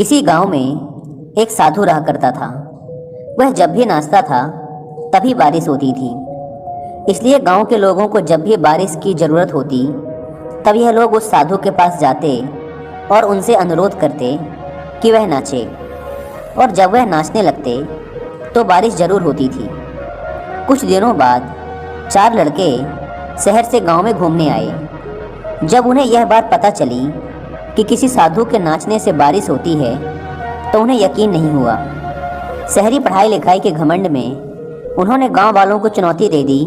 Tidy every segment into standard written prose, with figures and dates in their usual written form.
किसी गांव में एक साधु रहा करता था। वह जब भी नाचता था तभी बारिश होती थी। इसलिए गांव के लोगों को जब भी बारिश की ज़रूरत होती तब यह लोग उस साधु के पास जाते और उनसे अनुरोध करते कि वह नाचे। और जब वह नाचने लगते तो बारिश ज़रूर होती थी। कुछ दिनों बाद 4 लड़के शहर से गांव में घूमने आए। जब उन्हें यह बात पता चली कि किसी साधु के नाचने से बारिश होती है तो उन्हें यकीन नहीं हुआ। शहरी पढ़ाई लिखाई के घमंड में उन्होंने गांव वालों को चुनौती दे दी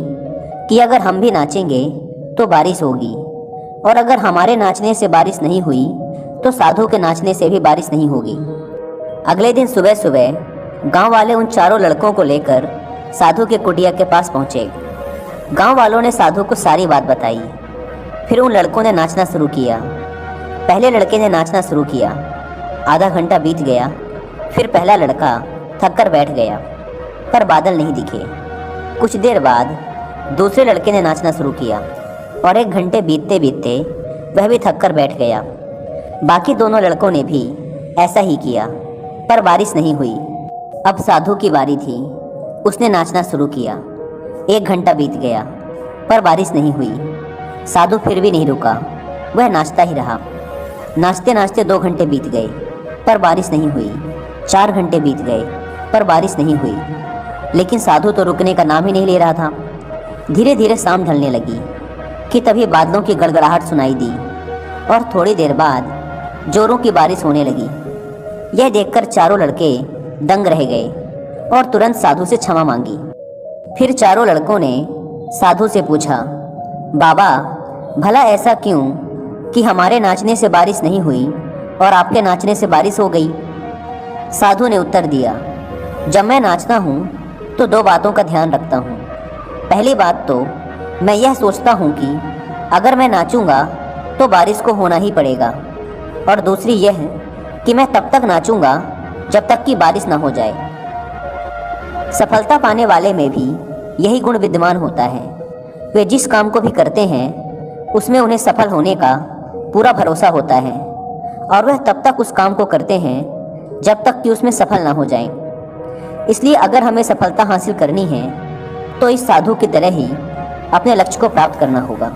कि अगर हम भी नाचेंगे तो बारिश होगी, और अगर हमारे नाचने से बारिश नहीं हुई तो साधु के नाचने से भी बारिश नहीं होगी। अगले दिन सुबह सुबह गांव वाले उन चारों लड़कों को लेकर साधु के कुटिया के पास पहुंचे। गांव वालों ने साधु को सारी बात बताई। फिर उन लड़कों ने नाचना शुरू किया। पहले लड़के ने नाचना शुरू किया। आधा घंटा बीत गया। फिर पहला लड़का थक कर बैठ गया, पर बादल नहीं दिखे। कुछ देर बाद दूसरे लड़के ने नाचना शुरू किया और 1 घंटे बीतते बीतते वह भी थक कर बैठ गया। बाकी दोनों लड़कों ने भी ऐसा ही किया, पर बारिश नहीं हुई। अब साधु की बारी थी। उसने नाचना शुरू किया। 1 घंटा बीत गया, पर बारिश नहीं हुई। साधु फिर भी नहीं रुका, वह नाचता ही रहा। नाचते नाचते 2 घंटे बीत गए, पर बारिश नहीं हुई। 4 घंटे बीत गए, पर बारिश नहीं हुई। लेकिन साधु तो रुकने का नाम ही नहीं ले रहा था। धीरे धीरे शाम ढलने लगी कि तभी बादलों की गड़गड़ाहट सुनाई दी और थोड़ी देर बाद जोरों की बारिश होने लगी। यह देखकर चारों लड़के दंग रह गए और तुरंत साधु से क्षमा मांगी। फिर चारों लड़कों ने साधु से पूछा, बाबा, भला ऐसा क्यों कि हमारे नाचने से बारिश नहीं हुई और आपके नाचने से बारिश हो गई? साधु ने उत्तर दिया, जब मैं नाचता हूँ तो 2 बातों का ध्यान रखता हूँ। पहली बात तो मैं यह सोचता हूँ कि अगर मैं नाचूंगा तो बारिश को होना ही पड़ेगा, और दूसरी यह कि मैं तब तक नाचूंगा जब तक कि बारिश ना हो जाए। सफलता पाने वाले में भी यही गुण विद्यमान होता है। वे जिस काम को भी करते हैं उसमें उन्हें सफल होने का पूरा भरोसा होता है, और वह तब तक उस काम को करते हैं जब तक कि उसमें सफल ना हो जाएं। इसलिए अगर हमें सफलता हासिल करनी है तो इस साधु की तरह ही अपने लक्ष्य को प्राप्त करना होगा।